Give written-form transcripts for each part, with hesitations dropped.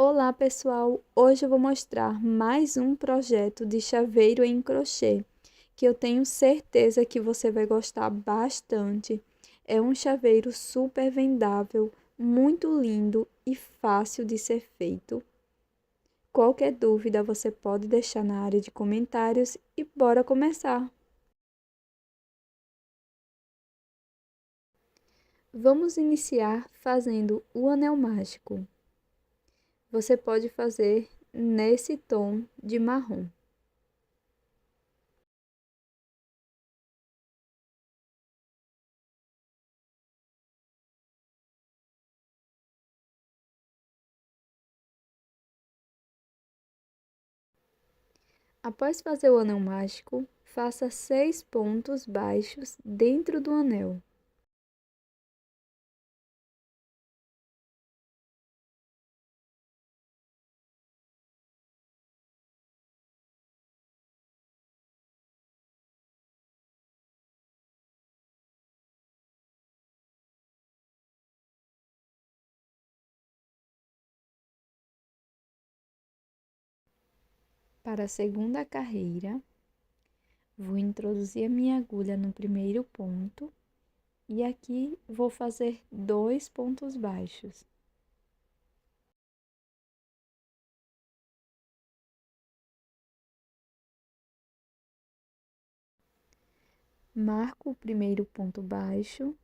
Olá pessoal, hoje eu vou mostrar mais um projeto de chaveiro em crochê, que eu tenho certeza que você vai gostar bastante. É um chaveiro super vendável, muito lindo e fácil de ser feito. Qualquer dúvida você pode deixar na área de comentários e bora começar! Vamos iniciar fazendo o anel mágico. Você pode fazer nesse tom de marrom. Após fazer o anel mágico, faça 6 pontos baixos dentro do anel. Para a segunda carreira, vou introduzir a minha agulha no primeiro ponto e aqui vou fazer 2 pontos baixos. Marco o primeiro ponto baixo.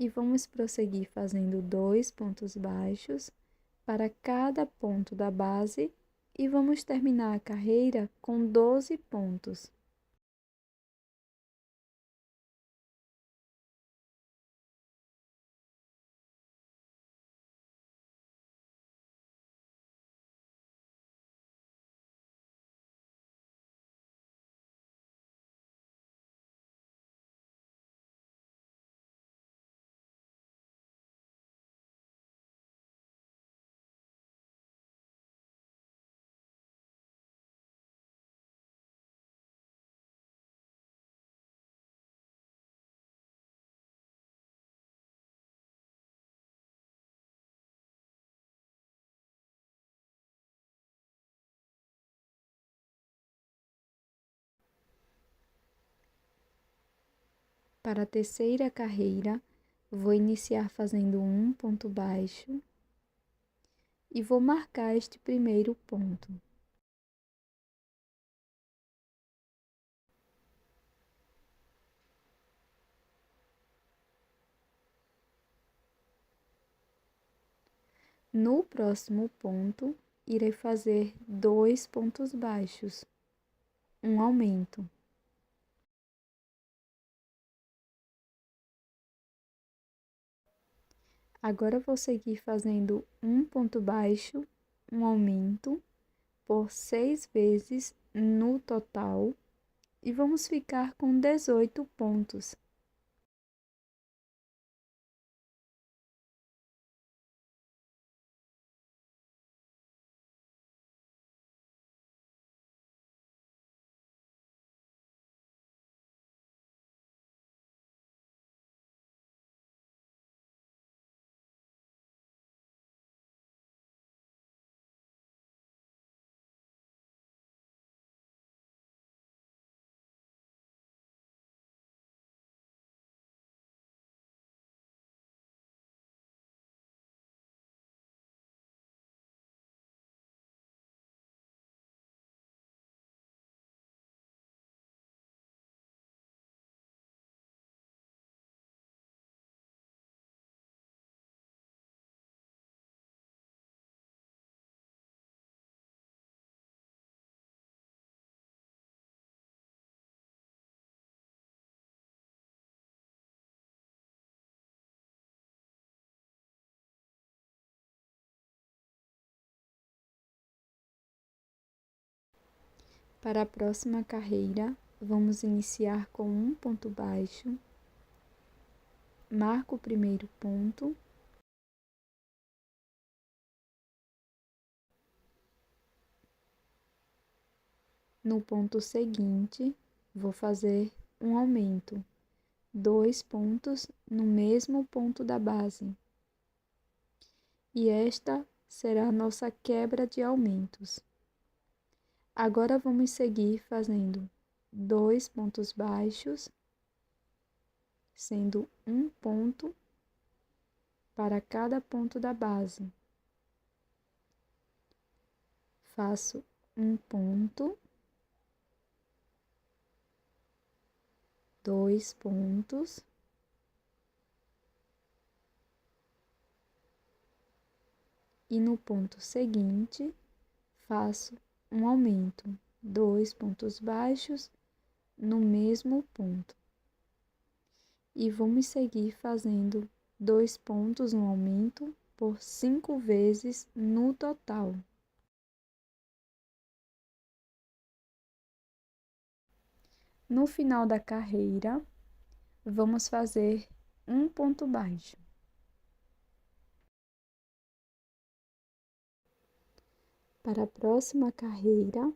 E vamos prosseguir fazendo 2 pontos baixos para cada ponto da base e vamos terminar a carreira com 12 pontos. Para a terceira carreira, vou iniciar fazendo um ponto baixo e vou marcar este primeiro ponto. No próximo ponto, irei fazer 2 pontos baixos, um aumento. Agora vou seguir fazendo um ponto baixo, um aumento, por 6 vezes no total, e vamos ficar com 18 pontos. Para a próxima carreira, vamos iniciar com um ponto baixo, marco o primeiro ponto No ponto seguinte, vou fazer um aumento, 2 pontos no mesmo ponto da base. E esta será a nossa quebra de aumentos. Agora vamos seguir fazendo 2 pontos baixos, sendo um ponto para cada ponto da base. Faço um ponto, 2 pontos, e no ponto seguinte faço um aumento, 2 pontos baixos no mesmo ponto. E vamos seguir fazendo 2 pontos no aumento por 5 vezes no total. No final da carreira, vamos fazer um ponto baixo. Para a próxima carreira,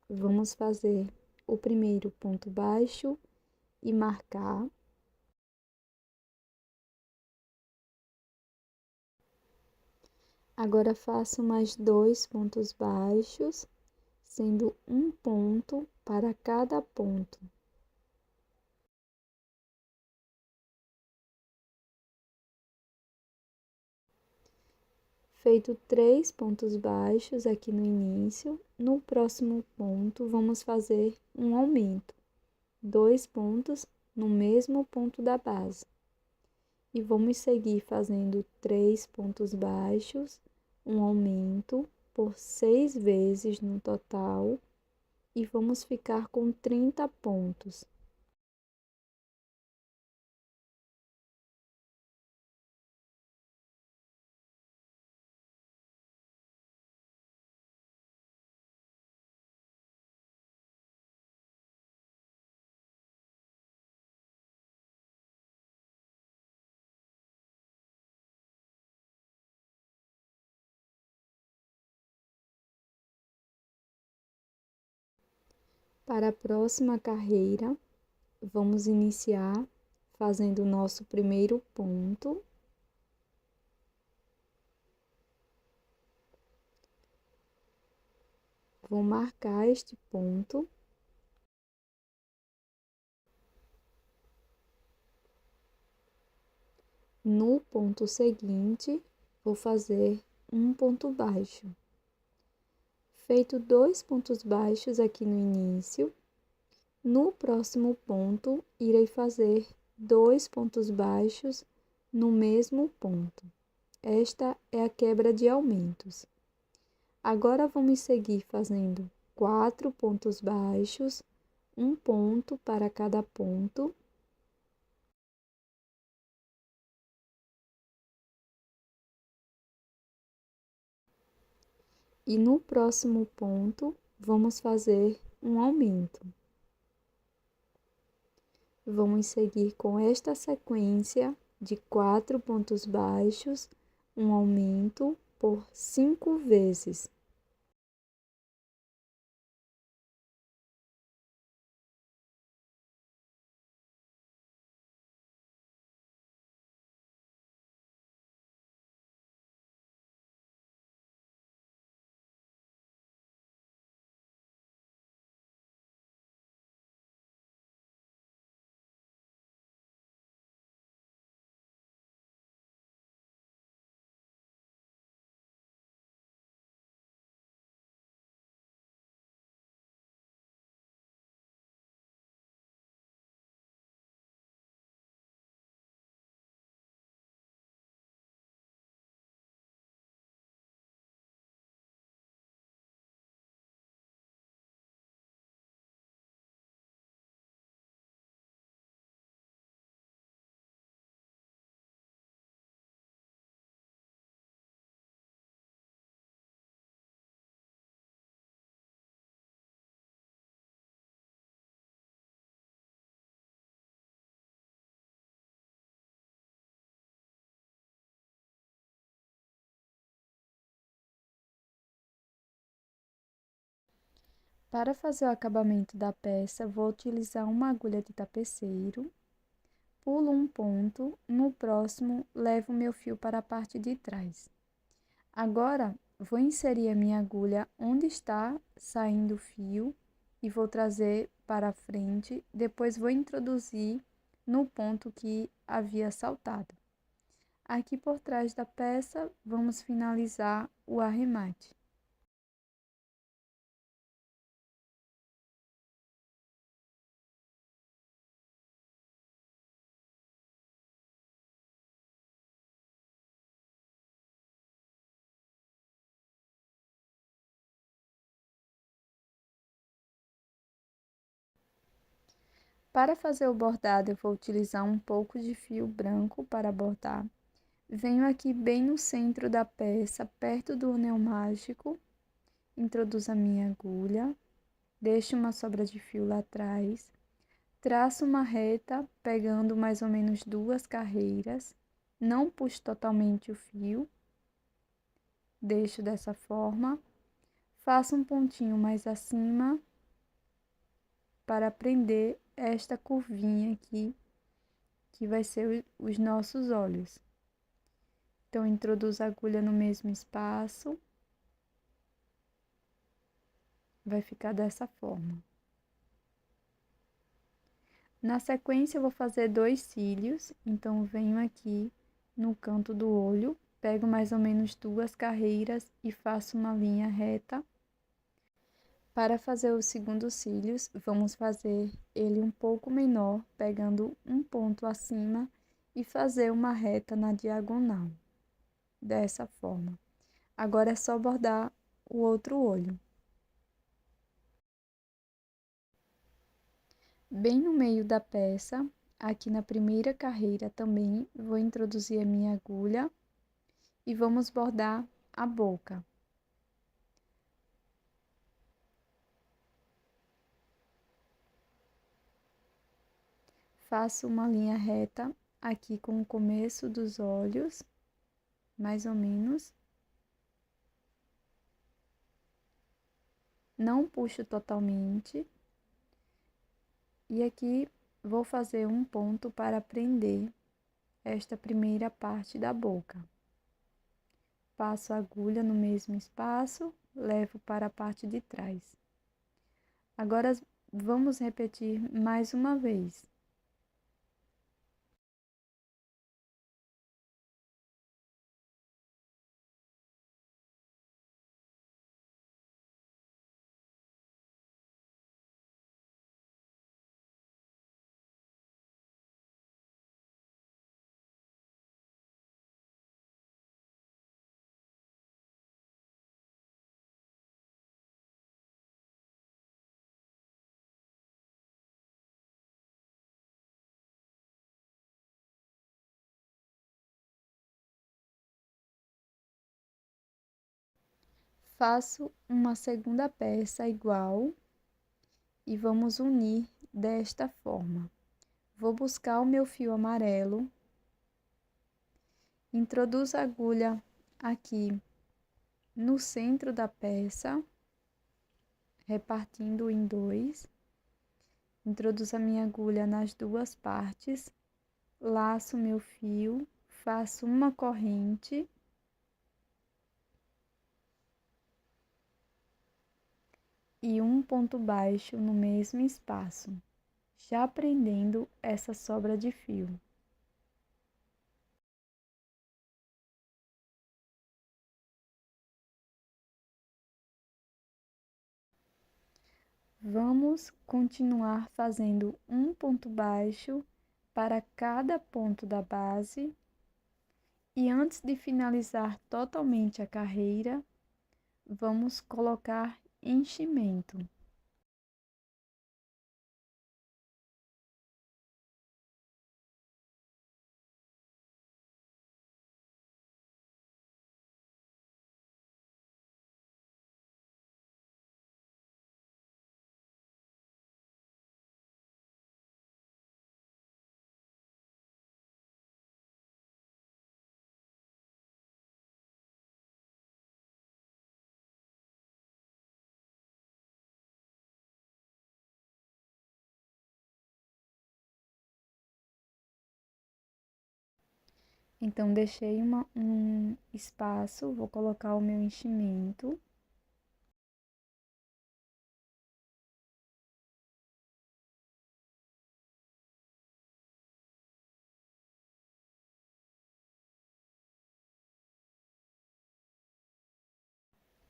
vamos fazer o primeiro ponto baixo e marcar. Agora faço mais 2 pontos baixos, sendo um ponto para cada ponto. Feito 3 pontos baixos aqui no início, no próximo ponto vamos fazer um aumento, 2 pontos no mesmo ponto da base. E vamos seguir fazendo 3 pontos baixos, um aumento por 6 vezes no total, e vamos ficar com 30 pontos. Para a próxima carreira, vamos iniciar fazendo o nosso primeiro ponto. Vou marcar este ponto. No ponto seguinte, vou fazer um ponto baixo. Feito 2 pontos baixos aqui no início, no próximo ponto, irei fazer 2 pontos baixos no mesmo ponto. Esta é a quebra de aumentos. Agora vamos seguir fazendo 4 pontos baixos, um ponto para cada ponto. E no próximo ponto, vamos fazer um aumento. Vamos seguir com esta sequência de 4 pontos baixos, um aumento por 5 vezes. Para fazer o acabamento da peça, vou utilizar uma agulha de tapeceiro, pulo um ponto, no próximo levo meu fio para a parte de trás. Agora, vou inserir a minha agulha onde está saindo o fio e vou trazer para a frente, depois vou introduzir no ponto que havia saltado. Aqui por trás da peça, vamos finalizar o arremate. Para fazer o bordado, eu vou utilizar um pouco de fio branco para bordar. Venho aqui bem no centro da peça, perto do anel mágico, introduzo a minha agulha, deixo uma sobra de fio lá atrás, traço uma reta, pegando mais ou menos 2 carreiras, não puxo totalmente o fio, deixo dessa forma, faço um pontinho mais acima para prender esta curvinha aqui, que vai ser os nossos olhos. Então, introduzo a agulha no mesmo espaço, vai ficar dessa forma. Na sequência, eu vou fazer 2 cílios, então venho aqui no canto do olho, pego mais ou menos 2 carreiras e faço uma linha reta. Para fazer o segundo cílios, vamos fazer ele um pouco menor, pegando um ponto acima e fazer uma reta na diagonal, dessa forma. Agora é só bordar o outro olho. Bem no meio da peça, aqui na primeira carreira também, vou introduzir a minha agulha e vamos bordar a boca. Faço uma linha reta aqui com o começo dos olhos, mais ou menos. Não puxo totalmente. E aqui vou fazer um ponto para prender esta primeira parte da boca. Passo a agulha no mesmo espaço, levo para a parte de trás. Agora vamos repetir mais uma vez. Faço uma segunda peça igual e vamos unir desta forma. Vou buscar o meu fio amarelo, introduzo a agulha aqui no centro da peça, repartindo em 2. Introduzo a minha agulha nas 2 partes, laço meu fio, faço uma corrente e um ponto baixo no mesmo espaço, já prendendo essa sobra de fio. Vamos continuar fazendo um ponto baixo para cada ponto da base e antes de finalizar totalmente a carreira, vamos colocar enchimento. Então, deixei um espaço, vou colocar o meu enchimento.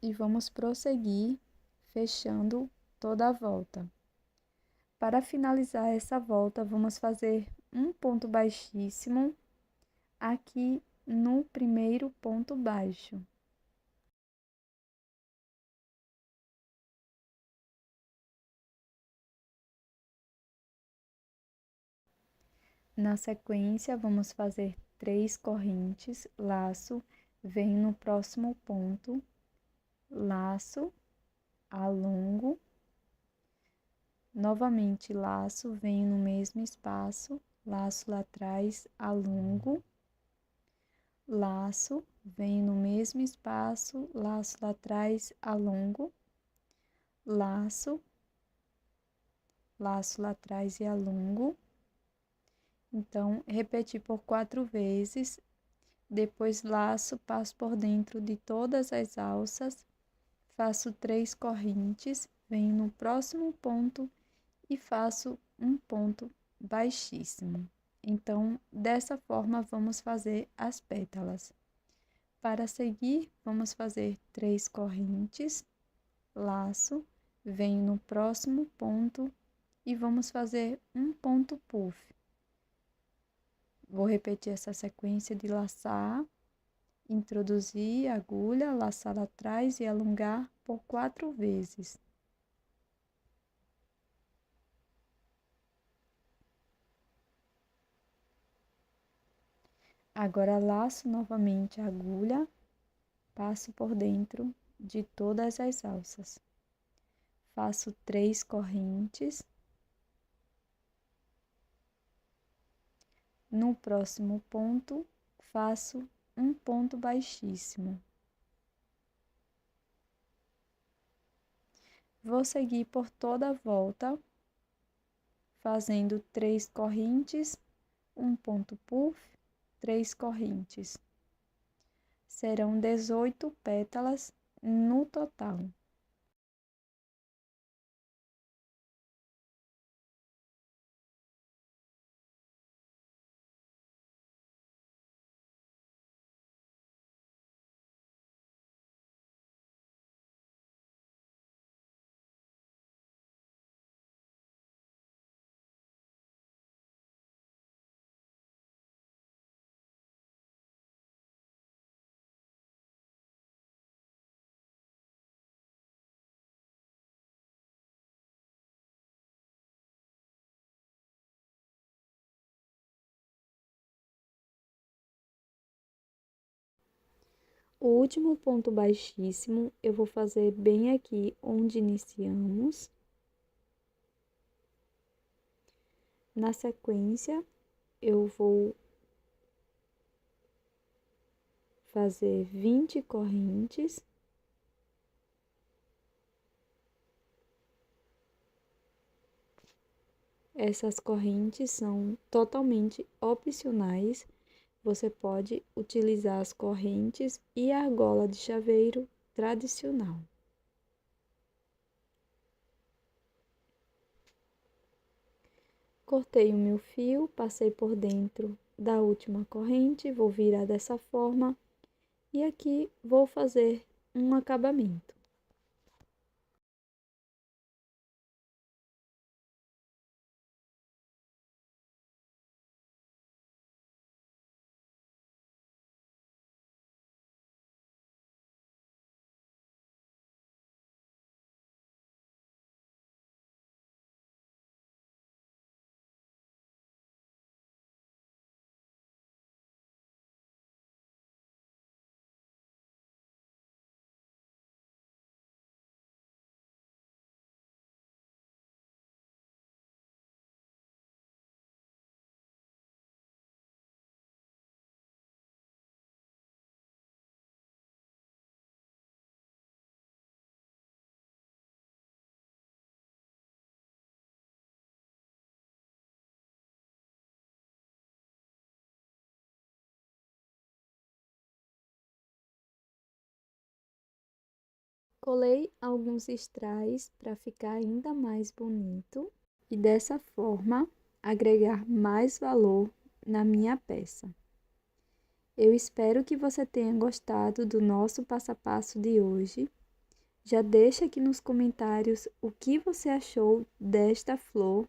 E vamos prosseguir fechando toda a volta. Para finalizar essa volta, vamos fazer um ponto baixíssimo aqui no primeiro ponto baixo. Na sequência, vamos fazer 3 correntes, laço, vem no próximo ponto, laço, alongo, novamente laço, venho no mesmo espaço, laço lá atrás, alongo, laço, venho no mesmo espaço, laço lá atrás, alongo, laço, laço lá atrás e alongo. Então, repetir por 4 vezes, depois laço, passo por dentro de todas as alças, faço 3 correntes, venho no próximo ponto e faço um ponto baixíssimo. Então, dessa forma, vamos fazer as pétalas. Para seguir, vamos fazer 3 correntes, laço, venho no próximo ponto e vamos fazer um ponto puff. Vou repetir essa sequência de laçar, introduzir a agulha, laçar atrás e alongar por 4 vezes. Agora, laço novamente a agulha, passo por dentro de todas as alças. Faço 3 correntes. No próximo ponto, faço um ponto baixíssimo. Vou seguir por toda a volta, fazendo 3 correntes, um ponto puff, 3 correntes. Serão 18 pétalas no total. O último ponto baixíssimo eu vou fazer bem aqui onde iniciamos. Na sequência, eu vou fazer 20 correntes. Essas correntes são totalmente opcionais. Você pode utilizar as correntes e a argola de chaveiro tradicional. Cortei o meu fio, passei por dentro da última corrente, vou virar dessa forma e aqui vou fazer um acabamento. Colei alguns strass para ficar ainda mais bonito e dessa forma agregar mais valor na minha peça. Eu espero que você tenha gostado do nosso passo a passo de hoje. Já deixa aqui nos comentários o que você achou desta flor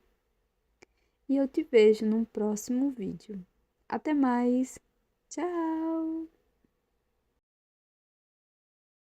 e eu te vejo num próximo vídeo. Até mais! Tchau!